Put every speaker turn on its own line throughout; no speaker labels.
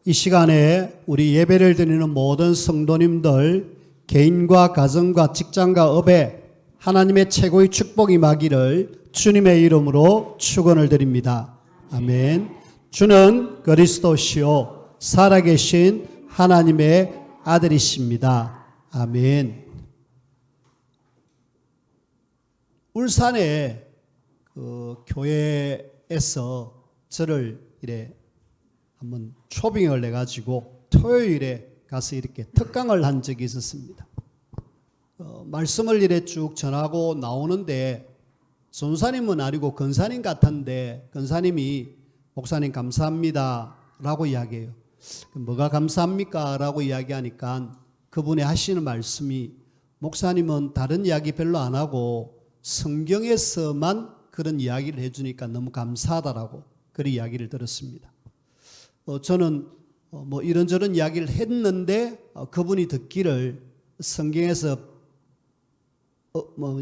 이 시간에 우리 예배를 드리는 모든 성도님들 개인과 가정과 직장과 업에 하나님의 최고의 축복이 임하기를 주님의 이름으로 축원을 드립니다. 아멘. 주는 그리스도시요 살아계신 하나님의 아들이십니다. 아멘. 울산의 교회에서 저를 한번 초빙을 해가지고 토요일에 가서 이렇게 특강을 한 적이 있었습니다. 말씀을 쭉 전하고 나오는데 전사님은 아니고 권사님 같은데 권사님이 목사님 감사합니다 라고 이야기해요. 뭐가 감사합니까? 라고 이야기하니까 그분이 하시는 말씀이 목사님은 다른 이야기 별로 안 하고 성경에서만 그런 이야기를 해주니까 너무 감사하다라고 그런 이야기를 들었습니다. 저는 이런저런 이야기를 했는데 그분이 듣기를 성경에서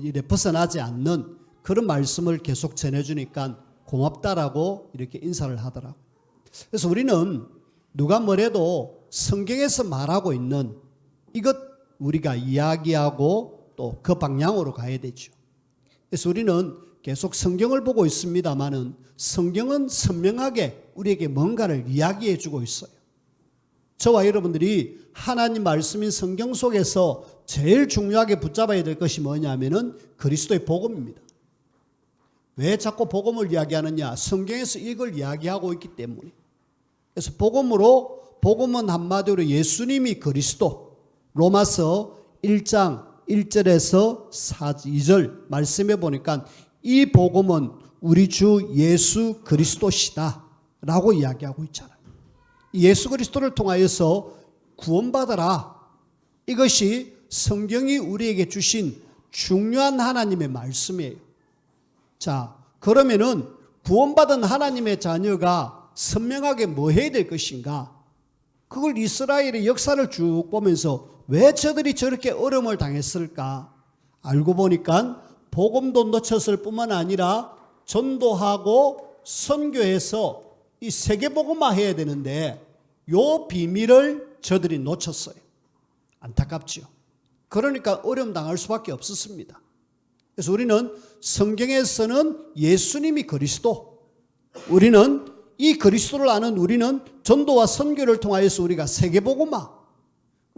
이래 벗어나지 않는 그런 말씀을 계속 전해주니까 고맙다라고 이렇게 인사를 하더라고요. 그래서 우리는 누가 뭐래도 성경에서 말하고 있는 이것 우리가 이야기하고 또 그 방향으로 가야 되죠. 그래서 우리는 계속 성경을 보고 있습니다만은 성경은 선명하게 우리에게 뭔가를 이야기해 주고 있어요. 저와 여러분들이 하나님 말씀인 성경 속에서 제일 중요하게 붙잡아야 될 것이 뭐냐면은 그리스도의 복음입니다. 왜 자꾸 복음을 이야기하느냐? 성경에서 이걸 이야기하고 있기 때문에. 그래서 복음은 한마디로 예수님이 그리스도. 로마서 1장 1절에서 2절 말씀해 보니까 이 복음은 우리 주 예수 그리스도시다 라고 이야기하고 있잖아요. 예수 그리스도를 통하여서 구원받아라. 이것이 성경이 우리에게 주신 중요한 하나님의 말씀이에요. 자, 그러면은 구원받은 하나님의 자녀가 선명하게 뭐 해야 될 것인가? 그걸 이스라엘의 역사를 쭉 보면서 왜 저들이 저렇게 어려움을 당했을까? 알고 보니까 복음도 놓쳤을 뿐만 아니라 전도하고 선교해서 이 세계복음화 해야 되는데 요 비밀을 저들이 놓쳤어요. 안타깝죠. 그러니까 어려움 당할 수밖에 없었습니다. 그래서 우리는 성경에서는 예수님이 그리스도, 우리는 이 그리스도를 아는 우리는 전도와 선교를 통하여서 우리가 세계복음화,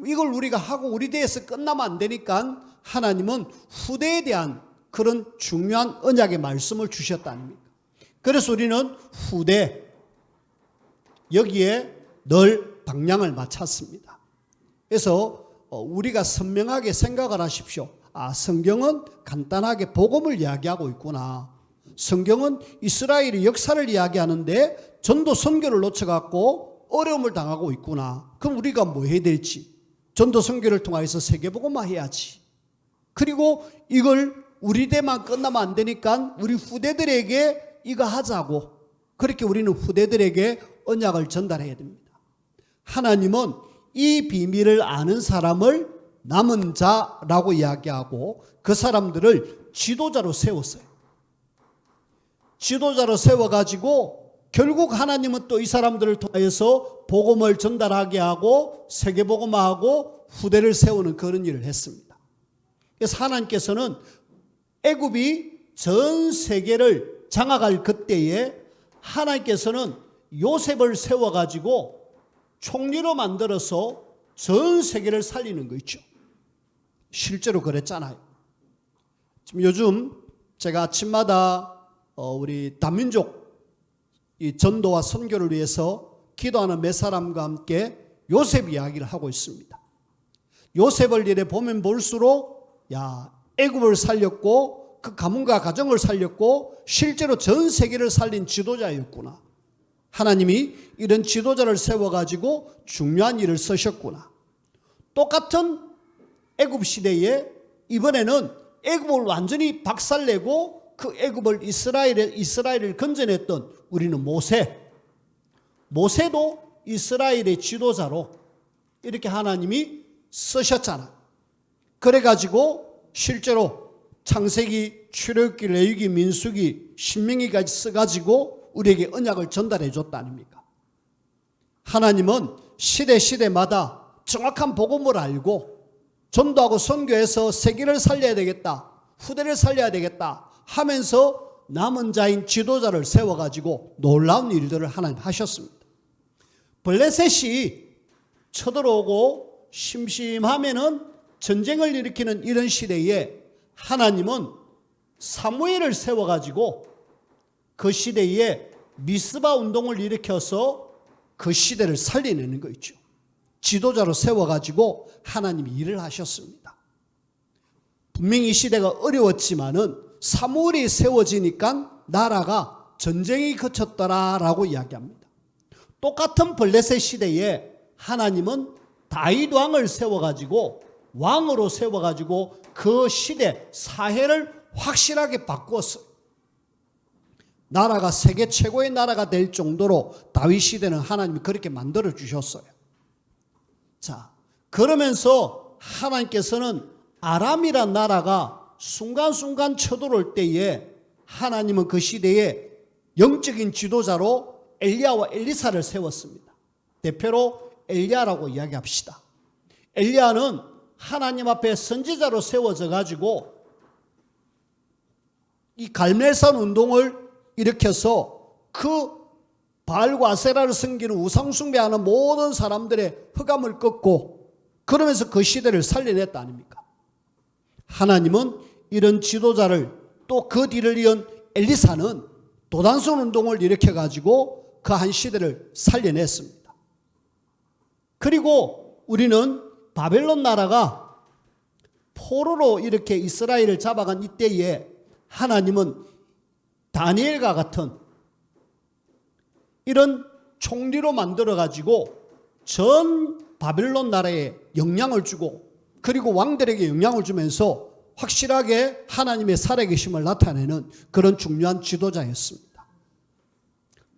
이걸 우리가 하고 우리 대해서 끝나면 안 되니까 하나님은 후대에 대한 그런 중요한 언약의 말씀을 주셨다 아닙니까? 그래서 우리는 후대, 여기에 늘 방향을 맞췄습니다. 그래서 우리가 선명하게 생각을 하십시오. 성경은 간단하게 복음을 이야기하고 있구나. 성경은 이스라엘의 역사를 이야기하는데 전도 선교를 놓쳐갖고 어려움을 당하고 있구나. 그럼 우리가 뭐 해야 될지. 전도 선교를 통해서 세계복음화 해야지. 그리고 이걸 우리 대만 끝나면 안 되니까 우리 후대들에게 이거 하자고. 그렇게 우리는 후대들에게 언약을 전달해야 됩니다. 하나님은 이 비밀을 아는 사람을 남은 자라고 이야기하고 그 사람들을 지도자로 세웠어요. 지도자로 세워가지고 결국 하나님은 또 이 사람들을 통해서 복음을 전달하게 하고 세계복음화하고 후대를 세우는 그런 일을 했습니다. 그래서 하나님께서는 애굽이 전 세계를 장악할 그때에 하나님께서는 요셉을 세워가지고 총리로 만들어서 전 세계를 살리는 거 있죠. 실제로 그랬잖아요. 지금 요즘 제가 아침마다 우리 다민족 이 전도와 선교를 위해서 기도하는 몇 사람과 함께 요셉 이야기를 하고 있습니다. 요셉을 이래 보면 볼수록 애굽을 살렸고 그 가문과 가정을 살렸고 실제로 전 세계를 살린 지도자였구나. 하나님이 이런 지도자를 세워가지고 중요한 일을 쓰셨구나. 똑같은 애굽 시대에 이번에는 애굽을 완전히 박살내고 그 애굽을 이스라엘을 건져냈던 우리는 모세도 이스라엘의 지도자로 이렇게 하나님이 쓰셨잖아. 그래가지고 실제로 창세기, 출애굽기, 레위기, 민수기, 신명기까지 써가지고 우리에게 언약을 전달해 줬다 아닙니까? 하나님은 시대마다 정확한 복음을 알고 전도하고 선교해서 세계를 살려야 되겠다, 후대를 살려야 되겠다 하면서 남은 자인 지도자를 세워가지고 놀라운 일들을 하나님 하셨습니다. 블레셋이 쳐들어오고 심심하면은 전쟁을 일으키는 이런 시대에 하나님은 사무엘을 세워가지고 그 시대에 미스바 운동을 일으켜서 그 시대를 살려내는 거 있죠. 지도자로 세워가지고 하나님이 일을 하셨습니다. 분명히 이 시대가 어려웠지만은 사무엘이 세워지니까 나라가 전쟁이 그쳤더라라고 이야기합니다. 똑같은 블레셋 시대에 하나님은 다윗 왕을 세워가지고 왕으로 세워가지고 그 시대 사회를 확실하게 바꾸었어요. 나라가 세계 최고의 나라가 될 정도로 다윗 시대는 하나님이 그렇게 만들어 주셨어요. 자, 그러면서 하나님께서는 아람이란 나라가 순간순간 쳐들어올 때에 하나님은 그 시대에 영적인 지도자로 엘리야와 엘리사를 세웠습니다. 대표로 엘리야라고 이야기합시다. 엘리야는 하나님 앞에 선지자로 세워져 가지고 이 갈멜산 운동을 일으켜서 그 바알과 아세라를 섬기는 우상 숭배하는 모든 사람들의 흑암을 꺾고 그러면서 그 시대를 살려냈다 아닙니까? 하나님은 이런 지도자를 또 그 뒤를 이은 엘리사는 도단성 운동을 일으켜 가지고 그 한 시대를 살려냈습니다. 그리고 우리는 바벨론 나라가 포로로 이렇게 이스라엘을 잡아간 이때에 하나님은 다니엘과 같은 이런 총리로 만들어 가지고 전 바벨론 나라에 영향을 주고 그리고 왕들에게 영향을 주면서 확실하게 하나님의 살아계심을 나타내는 그런 중요한 지도자였습니다.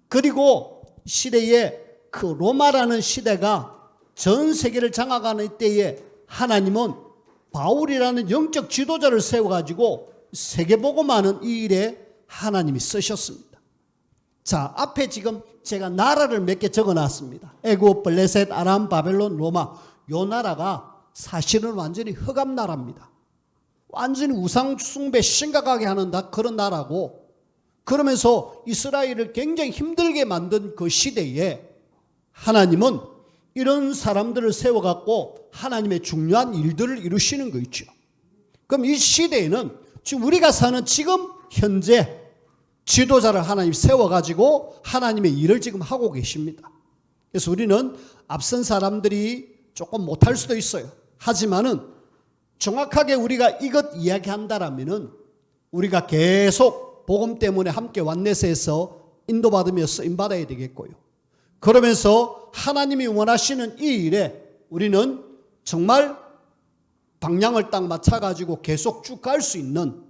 그리고 시대에 그 로마라는 시대가 전 세계를 장악하는 때에 하나님은 바울이라는 영적 지도자를 세워가지고 세계복음하는 이 일에 하나님이 쓰셨습니다. 자, 앞에 지금 제가 나라를 몇 개 적어놨습니다. 애굽, 블레셋, 아람, 바벨론, 로마. 요 나라가 사실은 완전히 흑암 나라입니다. 완전히 우상 숭배 심각하게 하는 그런 나라고, 그러면서 이스라엘을 굉장히 힘들게 만든 그 시대에 하나님은 이런 사람들을 세워갖고 하나님의 중요한 일들을 이루시는 거 있죠. 그럼 이 시대에는 지금 우리가 사는 지금 현재 지도자를 하나님 세워가지고 하나님의 일을 지금 하고 계십니다. 그래서 우리는 앞선 사람들이 조금 못할 수도 있어요. 하지만은 정확하게 우리가 이것 이야기한다라면은 우리가 계속 복음 때문에 함께 완내세에서 인도받으며 쓰임받아야 되겠고요. 그러면서 하나님이 원하시는 이 일에 우리는 정말 방향을 딱 맞춰가지고 계속 쭉 갈 수 있는,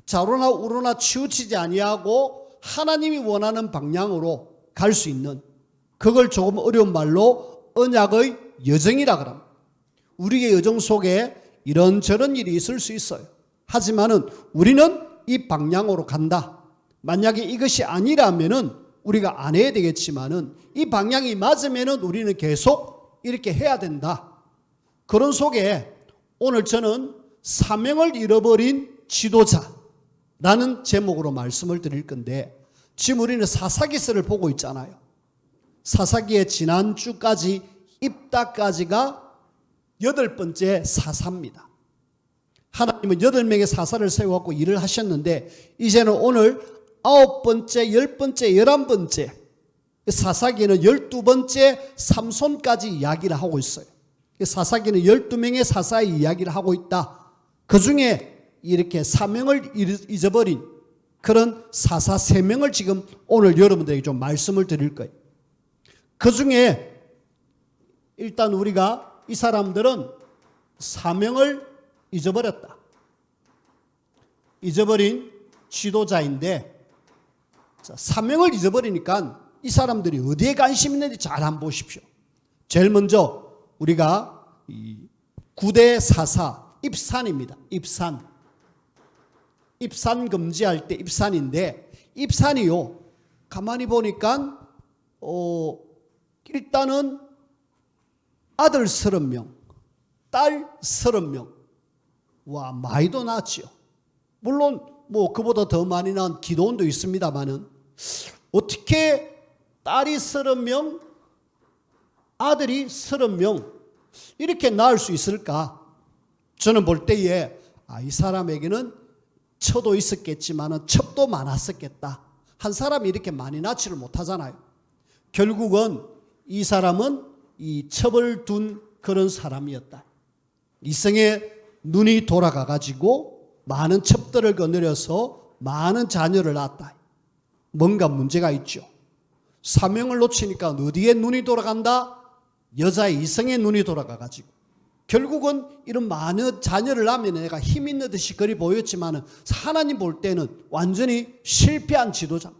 좌로나 우로나 치우치지 아니하고 하나님이 원하는 방향으로 갈 수 있는, 그걸 조금 어려운 말로 언약의 여정이라 그럽니다. 우리의 여정 속에 이런저런 일이 있을 수 있어요. 하지만은 우리는 이 방향으로 간다. 만약에 이것이 아니라면은 우리가 안 해야 되겠지만은 이 방향이 맞으면은 우리는 계속 이렇게 해야 된다. 그런 속에 오늘 저는 사명을 잃어버린 지도자라는 제목으로 말씀을 드릴 건데, 지금 우리는 사사기서를 보고 있잖아요. 사사기의 지난주까지 입다까지가 8번째 사사입니다. 하나님은 8명의 사사를 세워갖고 일을 하셨는데, 이제는 오늘 9번째, 10번째, 11번째 사사기는 12번째 삼손까지 이야기를 하고 있어요. 사사기는 12명의 사사의 이야기를 하고 있다. 그 중에 이렇게 사명을 잊어버린 그런 사사 3명을 지금 오늘 여러분들에게 좀 말씀을 드릴 거예요. 그 중에 일단 우리가 이 사람들은 사명을 잊어버렸다. 잊어버린 지도자인데, 사명을 잊어버리니까 이 사람들이 어디에 관심 있는지 잘 한번 보십시오. 제일 먼저 우리가 9대 사사 입산입니다. 입산 금지할 때 입산인데, 입산이요 가만히 보니까 일단은 아들 30명, 딸 30명. 와, 많이도 낳았지요. 물론 뭐 그보다 더 많이 낳은 기도원도 있습니다만은 어떻게 딸이 30명, 아들이 30명 이렇게 낳을 수 있을까? 저는 볼 때에 이 사람에게는 처도 있었겠지만은 첩도 많았었겠다. 한 사람이 이렇게 많이 낳지를 못하잖아요. 결국은 이 사람은 이 첩을 둔 그런 사람이었다. 이성의 눈이 돌아가가지고 많은 첩들을 거느려서 많은 자녀를 낳았다. 뭔가 문제가 있죠. 사명을 놓치니까 어디에 눈이 돌아간다? 여자의 이성의 눈이 돌아가가지고 결국은 이런 많은 자녀를 낳으면 내가 힘 있는 듯이 그리 보였지만 하나님 볼 때는 완전히 실패한 지도자.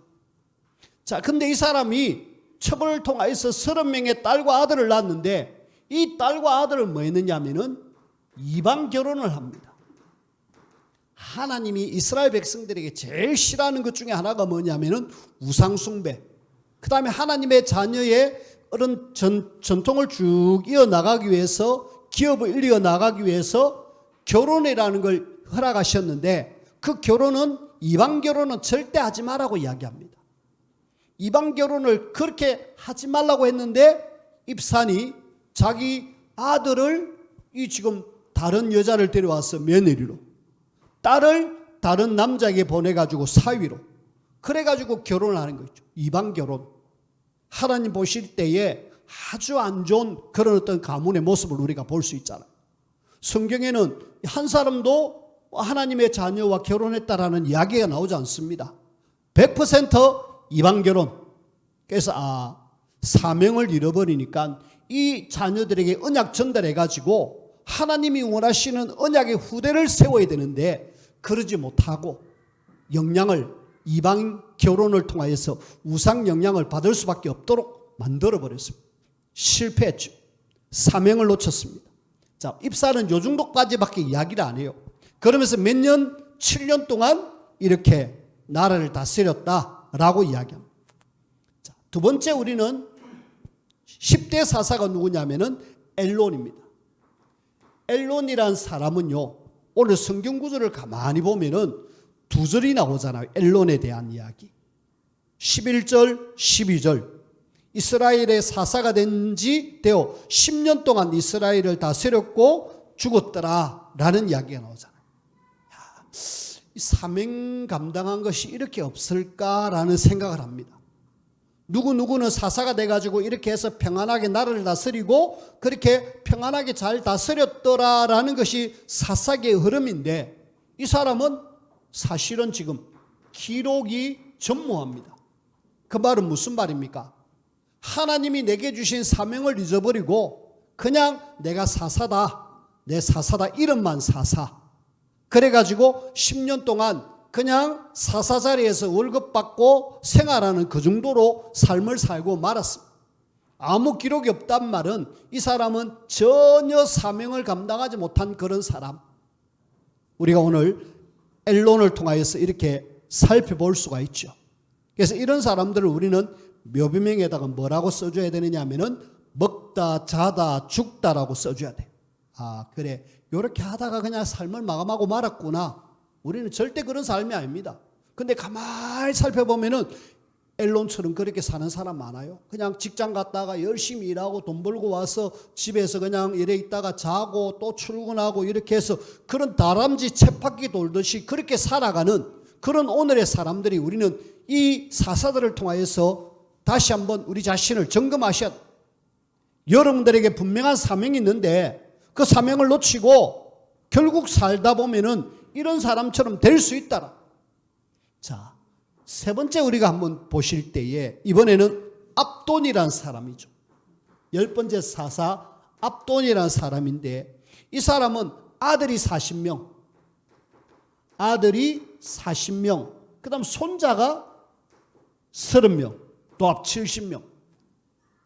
자, 근데 이 사람이 첩을 통하여서 30명의 딸과 아들을 낳았는데 이 딸과 아들을 뭐 했느냐면은 이방 결혼을 합니다. 하나님이 이스라엘 백성들에게 제일 싫어하는 것 중에 하나가 뭐냐면은 우상숭배. 그 다음에 하나님의 자녀의 그런 전통을 쭉 이어나가기 위해서 기업을 이어나가기 위해서 결혼이라는 걸 허락하셨는데 그 결혼은 이방 결혼은 절대 하지 말라고 이야기합니다. 이방 결혼을 그렇게 하지 말라고 했는데 입산이 자기 아들을 이 지금 다른 여자를 데려와서 며느리로 딸을 다른 남자에게 보내가지고 사위로 그래가지고 결혼을 하는 거죠. 이방 결혼. 하나님 보실 때에 아주 안 좋은 그런 어떤 가문의 모습을 우리가 볼 수 있잖아요. 성경에는 한 사람도 하나님의 자녀와 결혼했다라는 이야기가 나오지 않습니다. 100% 이방 결혼. 그래서 사명을 잃어버리니까 이 자녀들에게 언약 전달해가지고 하나님이 원하시는 언약의 후대를 세워야 되는데 그러지 못하고 영향을 이방 결혼을 통하여서 우상 영향을 받을 수밖에 없도록 만들어버렸습니다. 실패했죠. 사명을 놓쳤습니다. 자, 입사는 요 정도까지밖에 이야기를 안 해요. 그러면서 몇 년, 7년 동안 이렇게 나라를 다스렸다라고 이야기합니다. 자, 두 번째 우리는 10대 사사가 누구냐면은 엘론입니다. 엘론이란 사람은요, 오늘 성경 구절을 가만히 보면은 두 절이 나오잖아요. 엘론에 대한 이야기. 11절, 12절. 이스라엘의 사사가 된 지 되어 10년 동안 이스라엘을 다스렸고 죽었더라 라는 이야기가 나오잖아요. 이 사명 감당한 것이 이렇게 없을까라는 생각을 합니다. 누구는 사사가 돼가지고 이렇게 해서 평안하게 나라를 다스리고 그렇게 평안하게 잘 다스렸더라라는 것이 사사계의 흐름인데 이 사람은 사실은 지금 기록이 전무합니다. 그 말은 무슨 말입니까? 하나님이 내게 주신 사명을 잊어버리고 그냥 내가 사사다, 내 사사다 이름만 사사. 그래가지고 10년 동안 그냥 사사 자리에서 월급 받고 생활하는 그 정도로 삶을 살고 말았습니다. 아무 기록이 없단 말은 이 사람은 전혀 사명을 감당하지 못한 그런 사람. 우리가 오늘 엘론을 통하여서 이렇게 살펴볼 수가 있죠. 그래서 이런 사람들을 우리는 묘비명에다가 뭐라고 써줘야 되느냐 하면은 먹다 자다 죽다라고 써줘야 돼. 그래 이렇게 하다가 그냥 삶을 마감하고 말았구나. 우리는 절대 그런 삶이 아닙니다. 근데 가만히 살펴보면은 엘론처럼 그렇게 사는 사람 많아요. 그냥 직장 갔다가 열심히 일하고 돈 벌고 와서 집에서 그냥 이래 있다가 자고 또 출근하고 이렇게 해서 그런 다람쥐 쳇바퀴 돌듯이 그렇게 살아가는 그런 오늘의 사람들이 우리는 이 사사들을 통하여서 다시 한번 우리 자신을 점검하셔야 돼요. 여러분들에게 분명한 사명이 있는데 그 사명을 놓치고 결국 살다 보면은 이런 사람처럼 될 수 있다라. 자, 세 번째 우리가 한번 보실 때에 이번에는 압돈이라는 사람이죠. 10번째 사사 압돈이라는 사람인데 이 사람은 아들이 40명, 그 다음 손자가 30명, 또 합 70명.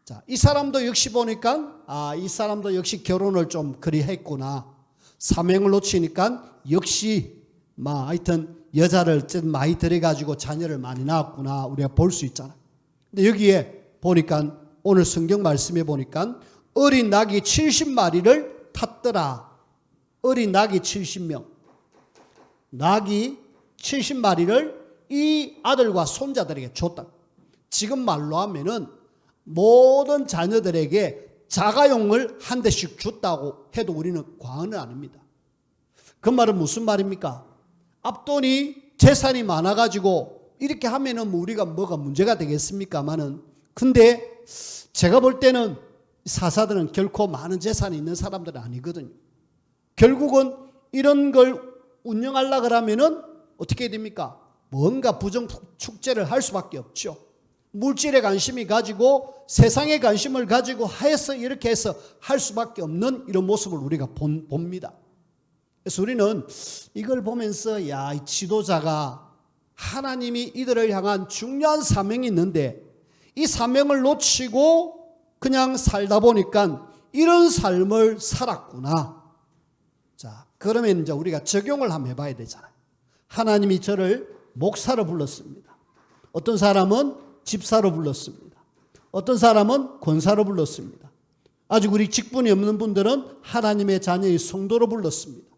자, 이 사람도 역시 보니까 이 사람도 역시 결혼을 좀 그리 했구나. 사명을 놓치니까 역시 하여튼 여자를 많이 들여가지고 자녀를 많이 낳았구나 우리가 볼 수 있잖아요. 근데 여기에 보니까 오늘 성경 말씀에 보니까 어린 낙이 70마리를 탔더라. 어린 낙이 70명. 낙이 70마리를 이 아들과 손자들에게 줬다. 지금 말로 하면은 모든 자녀들에게 자가용을 한 대씩 줬다고 해도 우리는 과언은 아닙니다. 그 말은 무슨 말입니까? 앞돈이 재산이 많아가지고 이렇게 하면은 우리가 뭐가 문제가 되겠습니까마는, 근데 제가 볼 때는 사사들은 결코 많은 재산이 있는 사람들은 아니거든요. 결국은 이런 걸 운영하려고 하면은 어떻게 됩니까? 뭔가 부정 축제를 할 수밖에 없죠. 물질에 관심이 가지고 세상에 관심을 가지고 해서 이렇게 해서 할 수밖에 없는 이런 모습을 우리가 봅니다. 그래서 우리는 이걸 보면서 야, 이 지도자가 하나님이 이들을 향한 중요한 사명이 있는데 이 사명을 놓치고 그냥 살다 보니까 이런 삶을 살았구나. 자, 그러면 이제 우리가 적용을 한번 해봐야 되잖아요. 하나님이 저를 목사로 불렀습니다. 어떤 사람은 집사로 불렀습니다. 어떤 사람은 권사로 불렀습니다. 아직 우리 직분이 없는 분들은 하나님의 자녀의 성도로 불렀습니다.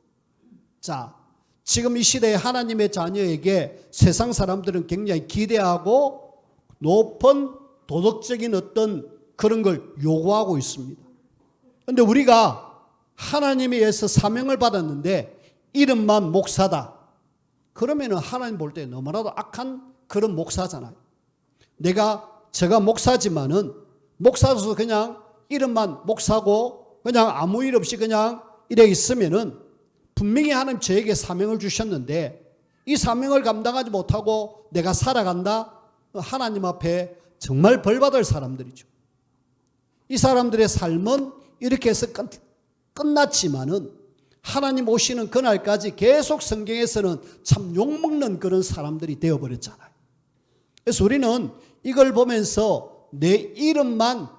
자, 지금 이 시대에 하나님의 자녀에게 세상 사람들은 굉장히 기대하고 높은 도덕적인 어떤 그런 걸 요구하고 있습니다. 그런데 우리가 하나님에 의해서 사명을 받았는데 이름만 목사다. 그러면은 하나님 볼 때 너무나도 악한 그런 목사잖아요. 제가 목사지만은 목사로서 그냥 이름만 목사고 그냥 아무 일 없이 그냥 이래 있으면은 분명히 하나님 저에게 사명을 주셨는데 이 사명을 감당하지 못하고 내가 살아간다? 하나님 앞에 정말 벌받을 사람들이죠. 이 사람들의 삶은 이렇게 해서 끝났지만은 하나님 오시는 그날까지 계속 성경에서는 참 욕먹는 그런 사람들이 되어버렸잖아요. 그래서 우리는 이걸 보면서 내 이름만,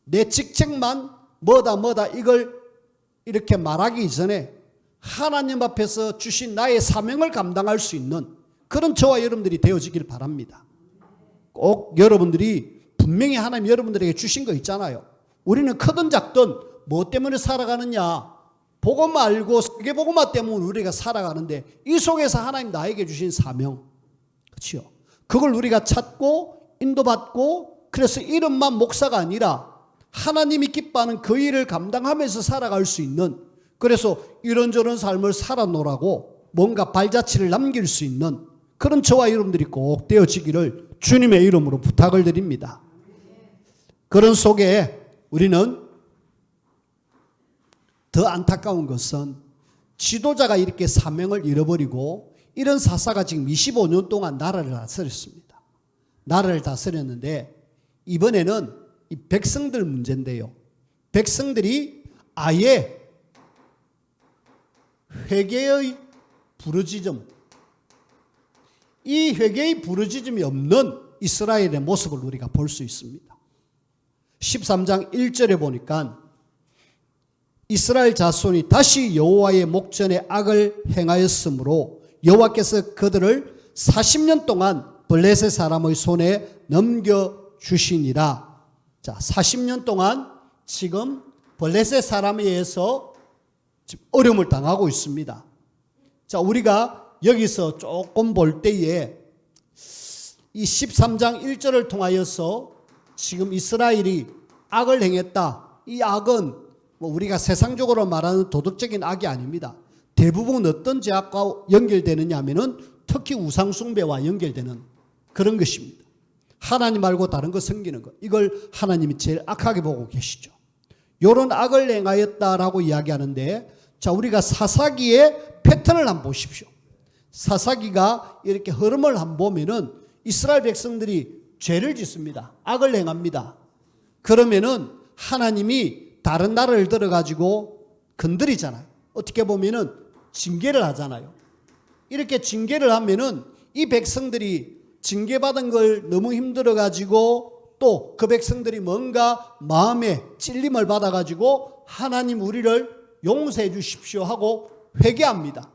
내 직책만 뭐다 이걸 이렇게 말하기 이전에 하나님 앞에서 주신 나의 사명을 감당할 수 있는 그런 저와 여러분들이 되어지길 바랍니다. 꼭 여러분들이 분명히 하나님 여러분들에게 주신 거 있잖아요. 우리는 크든 작든 뭐 때문에 살아가느냐? 복음 알고 세계복음화 때문에 우리가 살아가는데 이 속에서 하나님 나에게 주신 사명, 그렇죠? 그걸 우리가 찾고 인도받고 그래서 이름만 목사가 아니라 하나님이 기뻐하는 그 일을 감당하면서 살아갈 수 있는, 그래서 이런저런 삶을 살아노라고 뭔가 발자취를 남길 수 있는 그런 저와 여러분들이 꼭 되어지기를 주님의 이름으로 부탁을 드립니다. 그런 속에 우리는 더 안타까운 것은 지도자가 이렇게 사명을 잃어버리고 이런 사사가 지금 25년 동안 나라를 다스렸습니다. 나라를 다스렸는데 이번에는 이 백성들 문제인데요. 백성들이 아예 회개의 부르짖음, 이 회개의 부르짖음이 없는 이스라엘의 모습을 우리가 볼 수 있습니다. 13장 1절에 보니까 이스라엘 자손이 다시 여호와의 목전에 악을 행하였으므로 여호와께서 그들을 40년 동안 블레셋 사람의 손에 넘겨주시니라. 자, 40년 동안 지금 블레셋 사람에 의해서 어려움을 당하고 있습니다. 자, 우리가 여기서 조금 볼 때에 이 13장 1절을 통하여서 지금 이스라엘이 악을 행했다. 이 악은 뭐 우리가 세상적으로 말하는 도덕적인 악이 아닙니다. 대부분 어떤 죄악과 연결되느냐 하면은 특히 우상숭배와 연결되는 그런 것입니다. 하나님 말고 다른 거 섬기는 것. 이걸 하나님이 제일 악하게 보고 계시죠. 이런 악을 행하였다라고 이야기하는데, 자, 우리가 사사기의 패턴을 한번 보십시오. 사사기가 이렇게 흐름을 한번 보면은 이스라엘 백성들이 죄를 짓습니다. 악을 행합니다. 그러면은 하나님이 다른 나라를 들어가지고 건드리잖아요. 어떻게 보면은 징계를 하잖아요. 이렇게 징계를 하면은 이 백성들이 징계받은 걸 너무 힘들어가지고 또 그 백성들이 뭔가 마음에 찔림을 받아가지고 하나님 우리를 용서해 주십시오 하고 회개합니다.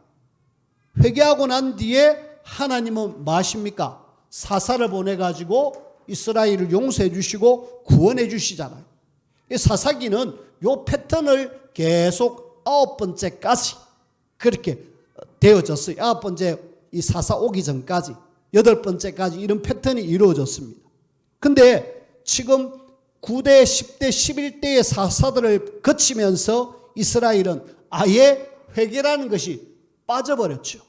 회개하고 난 뒤에 하나님은 뭐 하십니까? 사사를 보내가지고 이스라엘을 용서해 주시고 구원해 주시잖아요. 이 사사기는 요 패턴을 계속 9번째까지 그렇게 되어졌어요. 9번째 이 사사 오기 전까지 8번째까지 이런 패턴이 이루어졌습니다. 근데 지금 9대, 10대, 11대의 사사들을 거치면서 이스라엘은 아예 회개라는 것이 빠져버렸죠.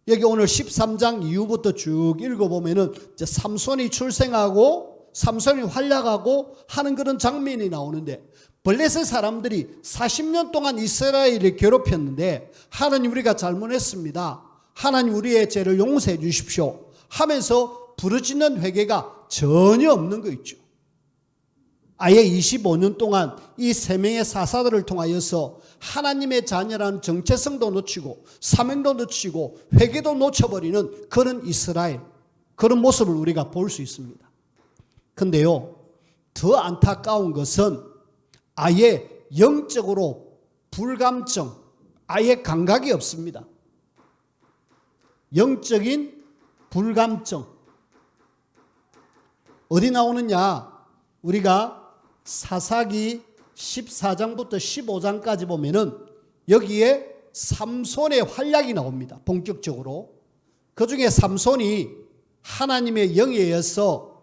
여기 오늘 13장 이후부터 쭉 읽어보면은 이제 삼손이 출생하고 삼손이 활약하고 하는 그런 장면이 나오는데, 블레셋 사람들이 40년 동안 이스라엘을 괴롭혔는데 하나님 우리가 잘못했습니다, 하나님 우리의 죄를 용서해 주십시오 하면서 부르짖는 회개가 전혀 없는 거 있죠. 아예 25년 동안 이 세 명의 사사들을 통하여서 하나님의 자녀라는 정체성도 놓치고 사명도 놓치고 회개도 놓쳐버리는 그런 이스라엘, 그런 모습을 우리가 볼 수 있습니다. 근데요, 더 안타까운 것은 아예 영적으로 불감증, 아예 감각이 없습니다. 영적인 불감증. 어디 나오느냐? 우리가 사사기 14장부터 15장까지 보면은 여기에 삼손의 활약이 나옵니다. 본격적으로. 그 중에 삼손이 하나님의 영에 의해서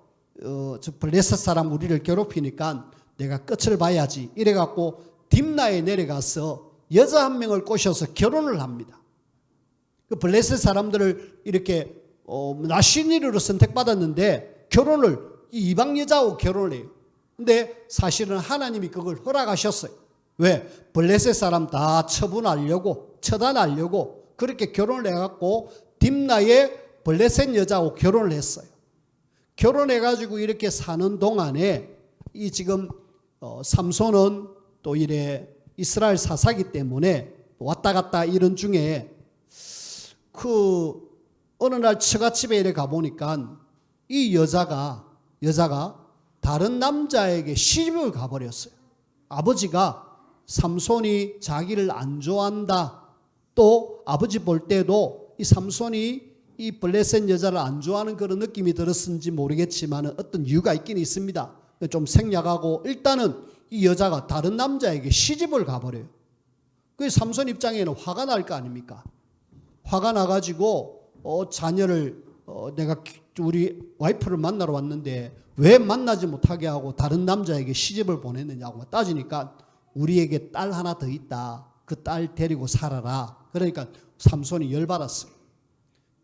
블레셋 사람 우리를 괴롭히니까 내가 끝을 봐야지 이래갖고 딥나에 내려가서 여자 한 명을 꼬셔서 결혼을 합니다. 그 블레셋 사람들을 이렇게 나시니르로 선택받았는데 결혼을 이방 여자하고 결혼을 해요. 근데 사실은 하나님이 그걸 허락하셨어요. 왜? 블레셋 사람 다 처분하려고, 처단하려고 그렇게 결혼을 해갖고 딥나의 블레셋 여자하고 결혼을 했어요. 결혼해가지고 이렇게 사는 동안에 이 지금 삼손은 또 이래 이스라엘 사사기 때문에 왔다 갔다 이런 중에 어느 날 처갓집에 이래 가보니까 이 여자가 다른 남자에게 시집을 가버렸어요. 아버지가 삼손이 자기를 안 좋아한다. 또 아버지 볼 때도 이 삼손이 이 블레셋 여자를 안 좋아하는 그런 느낌이 들었는지 모르겠지만 어떤 이유가 있긴 있습니다. 좀 생략하고 일단은 이 여자가 다른 남자에게 시집을 가버려요. 그 삼손 입장에는 화가 날 거 아닙니까? 화가 나가지고 자녀를 내가 우리 와이프를 만나러 왔는데 왜 만나지 못하게 하고 다른 남자에게 시집을 보냈느냐고 따지니까 우리에게 딸 하나 더 있다. 그 딸 데리고 살아라. 그러니까 삼손이 열받았어요.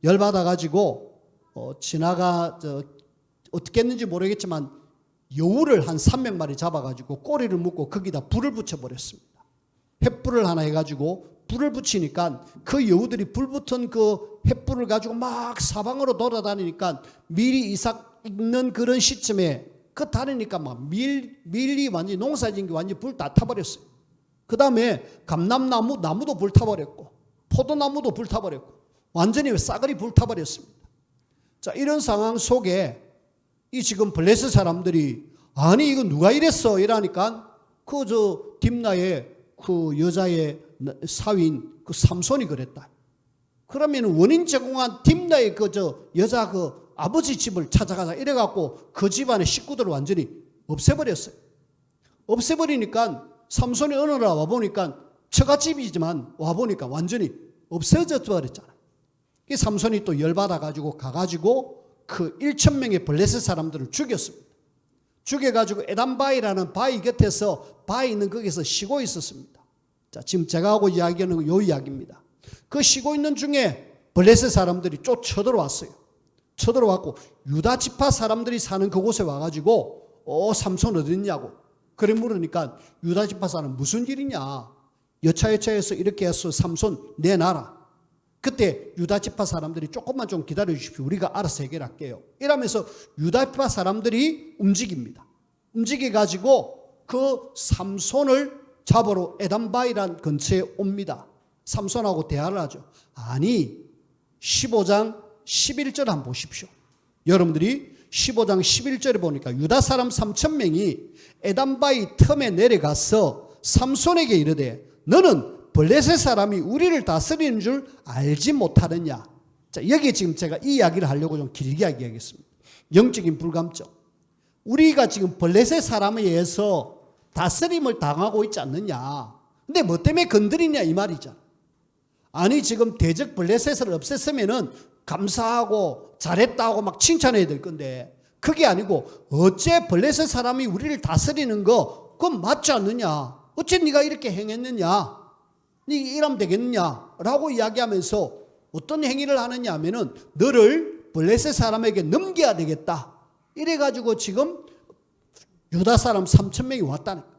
열받아가지고 어떻게 했는지 모르겠지만 여우를 한 300마리 잡아가지고 꼬리를 묶고 거기다 불을 붙여버렸습니다. 횃불을 하나 해가지고 불을 붙이니까 그 여우들이 불 붙은 그 횃불을 가지고 막 사방으로 돌아다니니까 밀이 이삭 익는 그런 시점에 그 다니니까 막 밀이 완전히 농사진 게 완전히 불 다 타버렸어요. 그 다음에 감람나무도 불 타버렸고 포도나무도 불 타버렸고 완전히 싸그리 불 타버렸습니다. 자, 이런 상황 속에 이 지금 블레셋 사람들이 아니 이거 누가 이랬어 이러니까 딥나의 그 여자의 사위인 그 삼손이 그랬다. 그러면 원인 제공한 딥나의 여자 아버지 집을 찾아가자 이래갖고 그 집안의 식구들을 완전히 없애버렸어요. 없애버리니까 삼손이 어느 날 와보니까 처갓집이지만 와보니까 완전히 없어져 버렸잖아요. 이 삼손이 또 열받아가지고 가가지고 그 1,000명의 블레셋 사람들을 죽였습니다. 죽여가지고 에단바위라는 바위 곁에서 바위 있는 거기서 쉬고 있었습니다. 자, 지금 제가 하고 이야기하는 요 이야기입니다. 그 쉬고 있는 중에 블레셋 사람들이 쫓 쳐들어왔어요. 쳐들어왔고 유다 지파 사람들이 사는 그곳에 와가지고 삼손 어디 있냐고 그래 물으니까 유다 지파 사람 무슨 일이냐, 여차여차해서 이렇게 해서 삼손 내놔라. 그때 유다 지파 사람들이 조금만 좀 기다려 주십시오, 우리가 알아서 해결할게요 이러면서 유다 지파 사람들이 움직입니다. 움직여가지고 그 삼손을 잡으러 에단바위란 근처에 옵니다. 삼손하고 대화를 하죠. 아니 15장 11절 한번 보십시오. 여러분들이 15장 11절에 보니까 유다 사람 3,000명이 에단바위 틈에 내려가서 삼손에게 이르되 너는 블레셋 사람이 우리를 다스리는 줄 알지 못하느냐. 자, 여기 지금 제가 이 이야기를 하려고 좀 길게 이야기하겠습니다. 영적인 불감증. 우리가 지금 블레셋 사람에 의해서 다스림을 당하고 있지 않느냐. 근데 뭐 때문에 건드리냐 이 말이죠. 아니 지금 대적 블레셋을 없앴으면은 감사하고 잘했다고 막 칭찬해야 될 건데 그게 아니고 어째 블레셋 사람이 우리를 다스리는 거 그건 맞지 않느냐. 어째 네가 이렇게 행했느냐. 네 이러면 되겠느냐 라고 이야기하면서 어떤 행위를 하느냐 하면은 너를 블레셋 사람에게 넘겨야 되겠다. 이래가지고 지금 유다 사람 3,000명이 왔다는 거예요.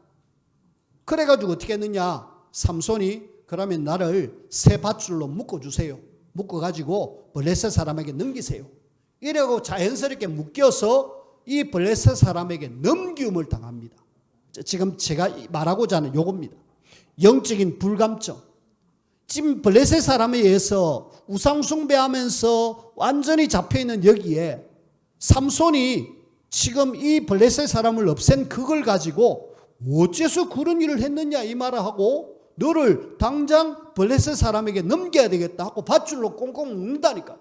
그래가지고 어떻게 했느냐. 삼손이 그러면 나를 새 밧줄로 묶어주세요. 묶어가지고 블레셋 사람에게 넘기세요. 이래고 자연스럽게 묶여서 이 블레셋 사람에게 넘기움을 당합니다. 지금 제가 말하고자 하는 요겁니다. 영적인 불감증. 지금 블레셋 사람에 의해서 우상숭배하면서 완전히 잡혀있는 여기에 삼손이 지금 이 블레셋 사람을 없앤 그걸 가지고 어째서 그런 일을 했느냐 이 말을 하고 너를 당장 블레셋 사람에게 넘겨야 되겠다 하고 밧줄로 꽁꽁 묶는다니까.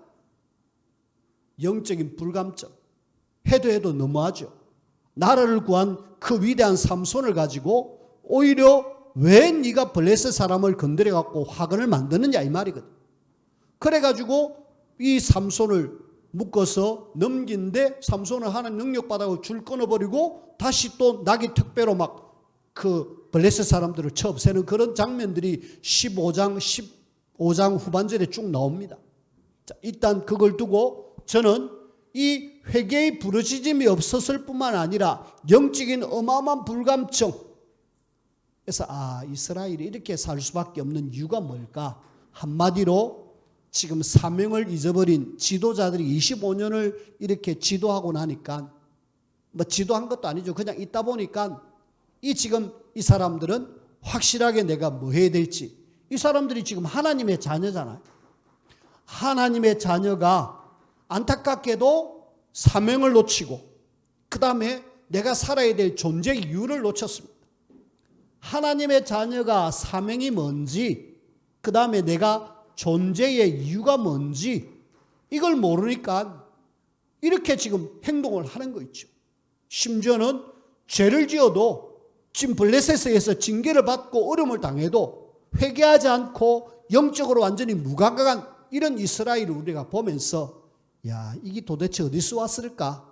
영적인 불감증. 해도 너무하죠. 나라를 구한 그 위대한 삼손을 가지고 오히려 왜 네가 블레셋 사람을 건드려갖고 화근을 만드느냐 이 말이거든. 그래가지고 이 삼손을 묶어서 넘긴데 삼손을 하나님 능력받아서 줄 끊어버리고 다시 또 낙이 특배로 막 그 블레셋 사람들을 쳐 없애는 그런 장면들이 15장 후반절에 쭉 나옵니다. 자, 일단 그걸 두고 저는 이 회개의 부르짖음이 없었을 뿐만 아니라 영적인 어마어마한 불감증. 그래서 이스라엘이 이렇게 살 수밖에 없는 이유가 뭘까? 한마디로 지금 사명을 잊어버린 지도자들이 25년을 이렇게 지도하고 나니까 뭐 지도한 것도 아니죠. 그냥 있다 보니까 지금 이 사람들은 확실하게 내가 뭐 해야 될지. 이 사람들이 지금 하나님의 자녀잖아요. 하나님의 자녀가 안타깝게도 사명을 놓치고 그 다음에 내가 살아야 될 존재 이유를 놓쳤습니다. 하나님의 자녀가 사명이 뭔지 그 다음에 내가 존재의 이유가 뭔지 이걸 모르니까 이렇게 지금 행동을 하는 거 있죠. 심지어는 죄를 지어도 지금 블레셋에서 징계를 받고 어려움을 당해도 회개하지 않고 영적으로 완전히 무감각한 이런 이스라엘을 우리가 보면서 이게 도대체 어디서 왔을까?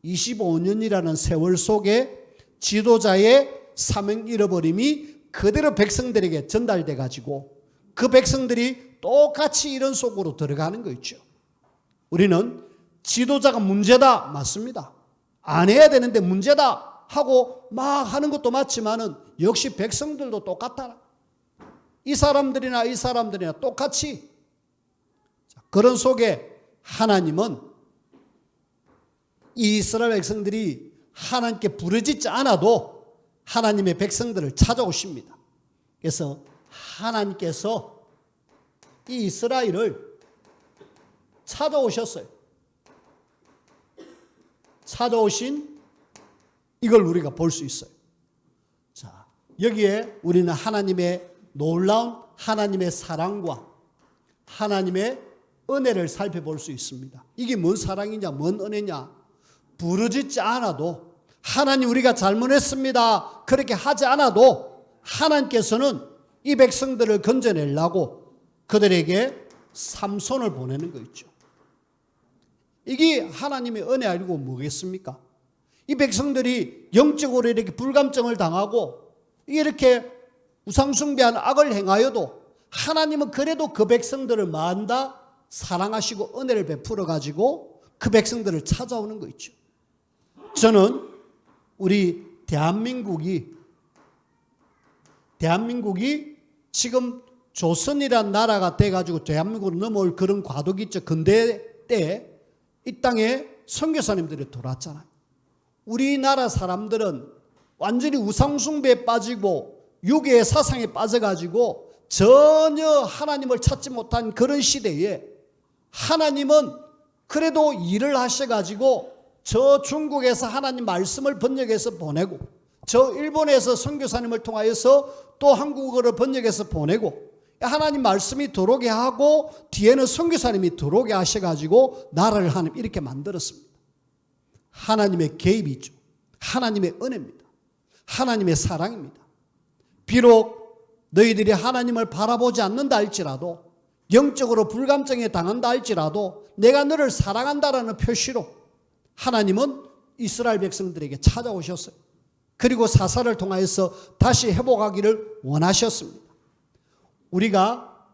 25년이라는 세월 속에 지도자의 사명 잃어버림이 그대로 백성들에게 전달돼 가지고 그 백성들이 똑같이 이런 속으로 들어가는 거 있죠. 우리는 지도자가 문제다 맞습니다. 안 해야 되는데 문제다 하고 막 하는 것도 맞지만은 역시 백성들도 똑같다. 이 사람들이나 똑같이. 그런 속에 하나님은 이 이스라엘 백성들이 하나님께 부르짖지 않아도 하나님의 백성들을 찾아오십니다. 그래서 하나님께서 이 이스라엘을 찾아오셨어요. 찾아오신 이걸 우리가 볼 수 있어요. 자, 여기에 우리는 하나님의 놀라운 하나님의 사랑과 하나님의 은혜를 살펴볼 수 있습니다. 이게 뭔 사랑이냐, 뭔 은혜냐? 부르짖지 않아도 하나님 우리가 잘못했습니다. 그렇게 하지 않아도 하나님께서는 이 백성들을 건져내려고 그들에게 삼손을 보내는 거 있죠. 이게 하나님의 은혜 아니고 뭐겠습니까? 이 백성들이 영적으로 이렇게 불감증을 당하고 이렇게 우상숭배한 악을 행하여도 하나님은 그래도 그 백성들을 마다 사랑하시고 은혜를 베풀어 가지고 그 백성들을 찾아오는 거 있죠. 저는 우리 대한민국이 지금 조선이란 나라가 돼가지고 대한민국으로 넘어올 그런 과도기 있죠. 근대 때 이 땅에 선교사님들이 돌았잖아요. 우리나라 사람들은 완전히 우상숭배에 빠지고 유괴의 사상에 빠져가지고 전혀 하나님을 찾지 못한 그런 시대에 하나님은 그래도 일을 하셔가지고 저 중국에서 하나님 말씀을 번역해서 보내고 저 일본에서 선교사님을 통하여서 또 한국어를 번역해서 보내고 하나님 말씀이 들어오게 하고 뒤에는 선교사님이 들어오게 하셔가지고 나라를 하나님 이렇게 만들었습니다. 하나님의 개입이 있죠. 하나님의 은혜입니다. 하나님의 사랑입니다. 비록 너희들이 하나님을 바라보지 않는다 할지라도, 영적으로 불감증에 당한다 할지라도 내가 너를 사랑한다라는 표시로 하나님은 이스라엘 백성들에게 찾아오셨어요. 그리고 사사를 통하여서 다시 회복하기를 원하셨습니다. 우리가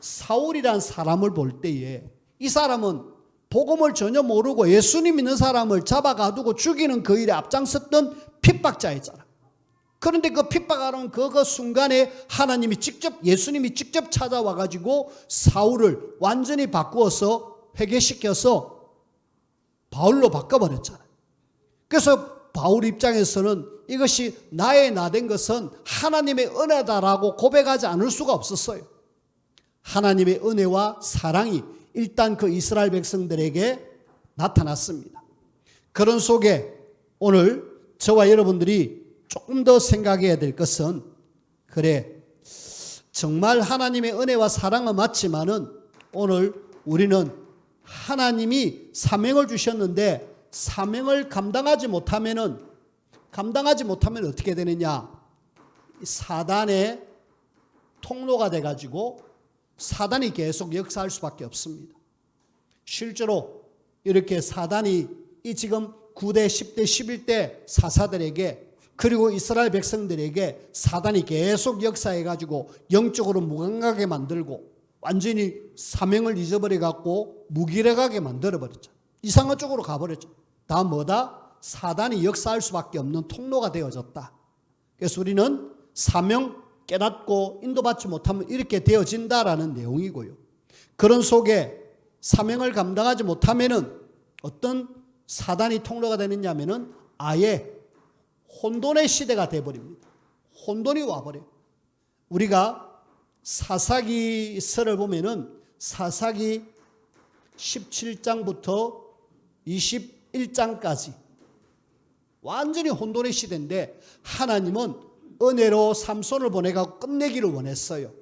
사울이란 사람을 볼 때에 이 사람은 복음을 전혀 모르고 예수님 믿는 사람을 잡아가두고 죽이는 그 일에 앞장섰던 핍박자였잖아. 그런데 그 핍박하는 그 순간에 하나님이 직접, 예수님이 직접 찾아와 가지고 사울을 완전히 바꾸어서 회개시켜서 바울로 바꿔버렸잖아요. 그래서 바울 입장에서는 이것이 나의 나된 것은 하나님의 은혜다라고 고백하지 않을 수가 없었어요. 하나님의 은혜와 사랑이 일단 그 이스라엘 백성들에게 나타났습니다. 그런 속에 오늘 저와 여러분들이 조금 더 생각해야 될 것은, 그래, 정말 하나님의 은혜와 사랑은 맞지만은 오늘 우리는 하나님이 사명을 주셨는데 사명을 감당하지 못하면 어떻게 되느냐? 사단의 통로가 돼가지고 사단이 계속 역사할 수밖에 없습니다. 실제로 이렇게 사단이 이 지금 9대, 10대, 11대 사사들에게, 그리고 이스라엘 백성들에게 사단이 계속 역사해가지고 영적으로 무감각하게 만들고 완전히 사명을 잊어버려갖고 무기력하게 만들어버렸죠. 이상한 쪽으로 가버렸죠. 다 뭐다? 사단이 역사할 수밖에 없는 통로가 되어졌다. 그래서 우리는 사명 깨닫고 인도받지 못하면 이렇게 되어진다라는 내용이고요. 그런 속에 사명을 감당하지 못하면은 어떤 사단이 통로가 되느냐 하면은 아예 혼돈의 시대가 되어버립니다. 혼돈이 와버려요. 우리가 사사기서를 보면은 사사기 17장부터 21장까지 완전히 혼돈의 시대인데 하나님은 은혜로 삼손을 보내고 끝내기를 원했어요.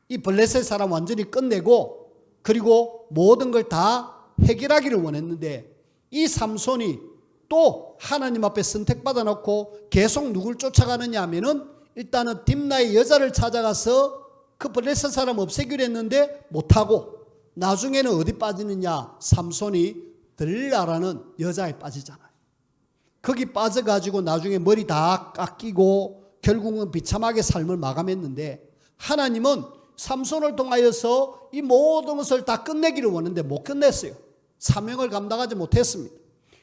이 블레셋 사람 완전히 끝내고 그리고 모든 걸 다 해결하기를 원했는데 이 삼손이 또 하나님 앞에 선택받아 놓고 계속 누굴 쫓아가느냐 하면은 일단은 딥나의 여자를 찾아가서 그 블레셋 사람 없애기로 했는데 못하고 나중에는 어디 빠지느냐? 삼손이 들릴라라는 여자에 빠지잖아요. 거기 빠져가지고 나중에 머리 다 깎이고 결국은 비참하게 삶을 마감했는데 하나님은 삼손을 통하여서 이 모든 것을 다 끝내기를 원했는데 못 끝냈어요. 사명을 감당하지 못했습니다.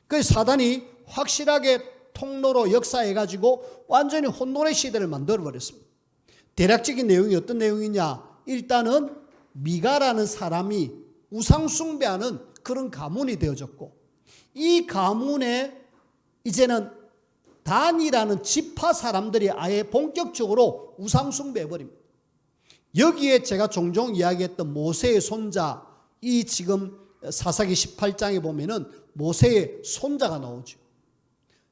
그래서 사단이 확실하게 통로로 역사해가지고 완전히 혼돈의 시대를 만들어버렸습니다. 대략적인 내용이 어떤 내용이냐? 일단은 미가라는 사람이 우상숭배하는 그런 가문이 되어졌고 이 가문에 이제는 단이라는 지파 사람들이 아예 본격적으로 우상숭배해버립니다. 여기에 제가 종종 이야기했던 모세의 손자, 이 지금 사사기 18장에 보면은 모세의 손자가 나오죠.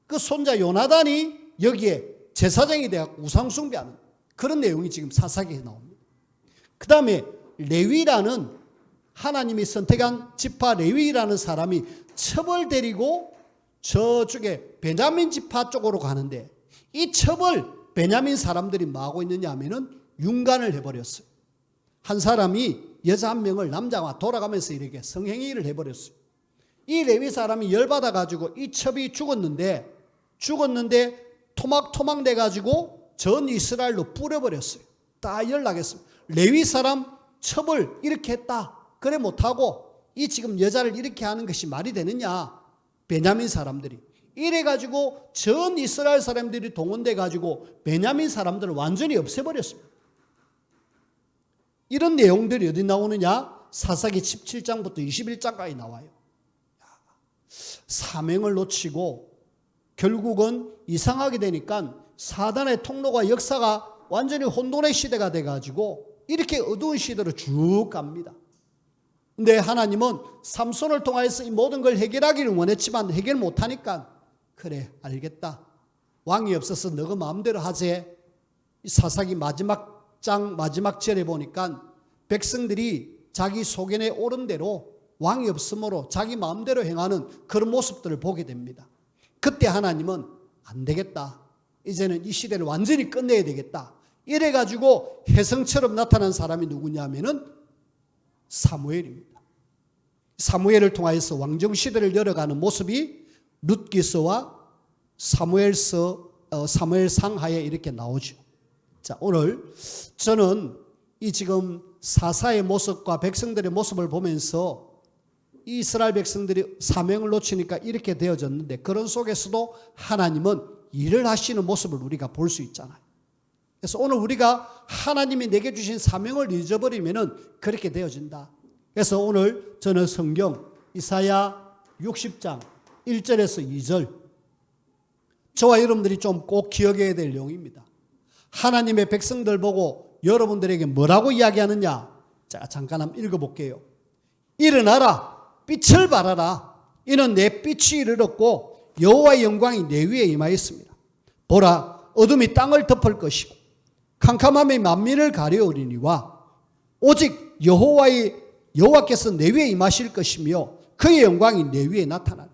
그 손자 요나단이 여기에 제사장이 되어 우상숭배하는 그런 내용이 지금 사사기에 나옵니다. 그 다음에 레위라는 하나님이 선택한 지파 레위라는 사람이 첩을 데리고 저쪽에 베냐민 지파 쪽으로 가는데 이 첩을 베냐민 사람들이 뭐하고 있느냐 하면은 융간을 해버렸어요. 한 사람이 여자 한 명을 남자와 돌아가면서 이렇게 성행위를 해버렸어요. 이 레위 사람이 열받아가지고 이 첩이 죽었는데 토막토막 내가지고 전 이스라엘로 뿌려버렸어요. 다 연락했습니다. 레위 사람 첩을 이렇게 했다. 그래 못하고 이 지금 여자를 이렇게 하는 것이 말이 되느냐. 베냐민 사람들이 이래가지고 전 이스라엘 사람들이 동원돼가지고 베냐민 사람들을 완전히 없애버렸습니다. 이런 내용들이 어디 나오느냐? 사사기 17장부터 21장까지 나와요. 사명을 놓치고 결국은 이상하게 되니까 사단의 통로가 역사가 완전히 혼돈의 시대가 돼가지고 이렇게 어두운 시대로 쭉 갑니다. 근데 하나님은 삼손을 통해서 이 모든 걸 해결하기를 원했지만 해결 못하니까 그래 알겠다. 왕이 없어서 너가 마음대로 하지. 사사기 마지막 장 마지막 절에 보니까 백성들이 자기 소견에 옳은 대로 왕이 없으므로 자기 마음대로 행하는 그런 모습들을 보게 됩니다. 그때 하나님은 안 되겠다. 이제는 이 시대를 완전히 끝내야 되겠다. 이래가지고 혜성처럼 나타난 사람이 누구냐면은 사무엘입니다. 사무엘을 통하여서 왕정시대를 열어가는 모습이 룻기서와 사무엘상하에 이렇게 나오죠. 자, 오늘 저는 이 지금 사사의 모습과 백성들의 모습을 보면서 이스라엘 백성들이 사명을 놓치니까 이렇게 되어졌는데 그런 속에서도 하나님은 일을 하시는 모습을 우리가 볼 수 있잖아요. 그래서 오늘 우리가 하나님이 내게 주신 사명을 잊어버리면은 그렇게 되어진다. 그래서 오늘 저는 성경 이사야 60장 1절에서 2절 저와 여러분들이 좀 꼭 기억해야 될 내용입니다. 하나님의 백성들 보고 여러분들에게 뭐라고 이야기하느냐? 자, 잠깐 한번 읽어볼게요. 일어나라, 빛을 발하라. 이는 내 빛이 이르렀고 여호와의 영광이 내 위에 임하였습니다. 보라, 어둠이 땅을 덮을 것이고 캄캄함이 만민을 가려우리니와 오직 여호와께서 내 위에 임하실 것이며 그의 영광이 내 위에 나타나리.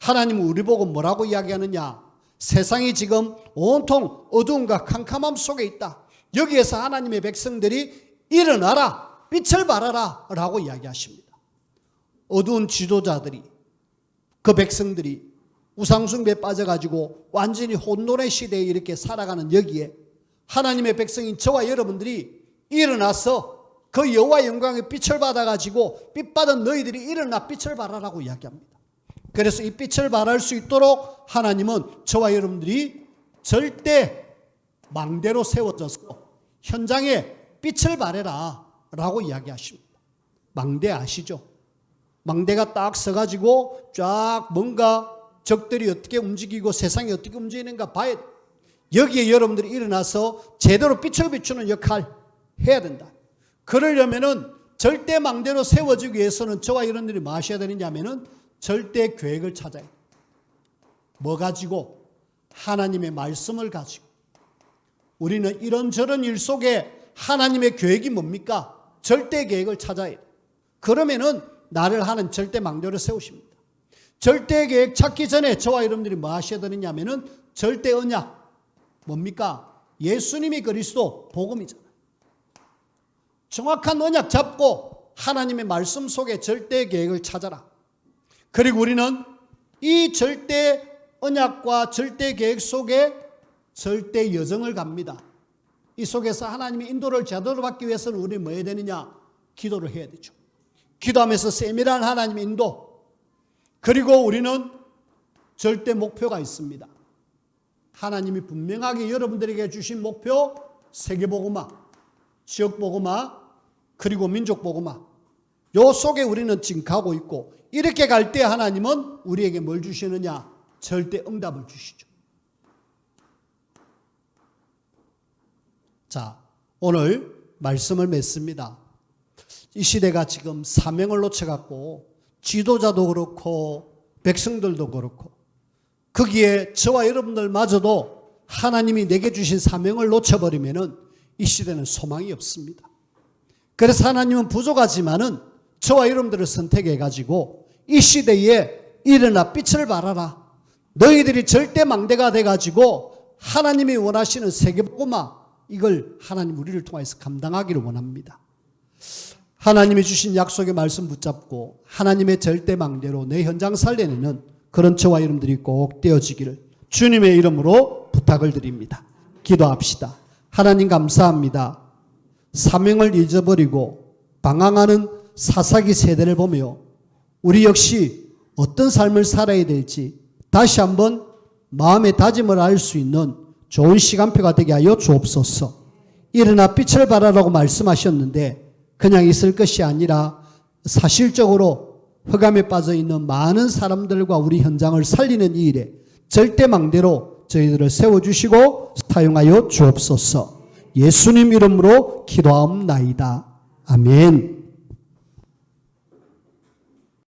하나님은 우리 보고 뭐라고 이야기하느냐? 세상이 지금 온통 어두움과 캄캄함 속에 있다. 여기에서 하나님의 백성들이 일어나라, 빛을 발하라 라고 이야기하십니다. 어두운 지도자들이, 그 백성들이 우상숭배에 빠져가지고 완전히 혼돈의 시대에 이렇게 살아가는 여기에 하나님의 백성인 저와 여러분들이 일어나서 그 여호와의 영광의 빛을 받아가지고 빛받은 너희들이 일어나 빛을 발하라고 이야기합니다. 그래서 이 빛을 발할 수 있도록 하나님은 저와 여러분들이 절대 망대로 세워져서 현장에 빛을 발해라 라고 이야기하십니다. 망대 아시죠? 망대가 딱 서가지고 쫙 뭔가 적들이 어떻게 움직이고 세상이 어떻게 움직이는가 봐야 돼. 여기에 여러분들이 일어나서 제대로 빛을 비추는 역할 해야 된다. 그러려면은 절대 망대로 세워지기 위해서는 저와 여러분들이 뭐 하셔야 되느냐면은 절대 계획을 찾아야 돼. 뭐 가지고? 하나님의 말씀을 가지고. 우리는 이런저런 일 속에 하나님의 계획이 뭡니까? 절대 계획을 찾아야 돼. 그러면은 나를 하는 절대 망대로 세우십니다. 절대 계획 찾기 전에 저와 여러분들이 뭐 하셔야 되느냐면은 절대 언약. 뭡니까? 예수님이 그리스도 복음이잖아요. 정확한 언약 잡고 하나님의 말씀 속에 절대 계획을 찾아라. 그리고 우리는 이 절대 언약과 절대 계획 속에 절대 여정을 갑니다. 이 속에서 하나님의 인도를 제대로 받기 위해서는 우리 뭐 해야 되느냐? 기도를 해야 되죠. 기도하면서 세밀한 하나님의 인도. 그리고 우리는 절대 목표가 있습니다. 하나님이 분명하게 여러분들에게 주신 목표, 세계복음화, 지역복음화, 그리고 민족복음화. 요 속에 우리는 지금 가고 있고 이렇게 갈 때 하나님은 우리에게 뭘 주시느냐? 절대 응답을 주시죠. 자, 오늘 말씀을 맺습니다. 이 시대가 지금 사명을 놓쳐갖고 지도자도 그렇고 백성들도 그렇고 거기에 저와 여러분들마저도 하나님이 내게 주신 사명을 놓쳐버리면은 이 시대는 소망이 없습니다. 그래서 하나님은 부족하지만은 저와 여러분들을 선택해가지고 이 시대에 일어나 빛을 발하라. 너희들이 절대 망대가 돼가지고 하나님이 원하시는 세계복음화 이걸 하나님 우리를 통해서 감당하기를 원합니다. 하나님이 주신 약속의 말씀 붙잡고 하나님의 절대 망대로 내 현장 살려내는 그런 저와 여러분들이 꼭 되어지기를 주님의 이름으로 부탁을 드립니다. 기도합시다. 하나님 감사합니다. 사명을 잊어버리고 방황하는 사사기 세대를 보며 우리 역시 어떤 삶을 살아야 될지 다시 한번 마음의 다짐을 알 수 있는 좋은 시간표가 되게 하여 주옵소서. 일어나 빛을 발하라고 말씀하셨는데 그냥 있을 것이 아니라 사실적으로 흑암에 빠져 있는 많은 사람들과 우리 현장을 살리는 이 일에 절대 망대로 저희들을 세워주시고 사용하여 주옵소서. 예수님 이름으로 기도하옵나이다. 아멘.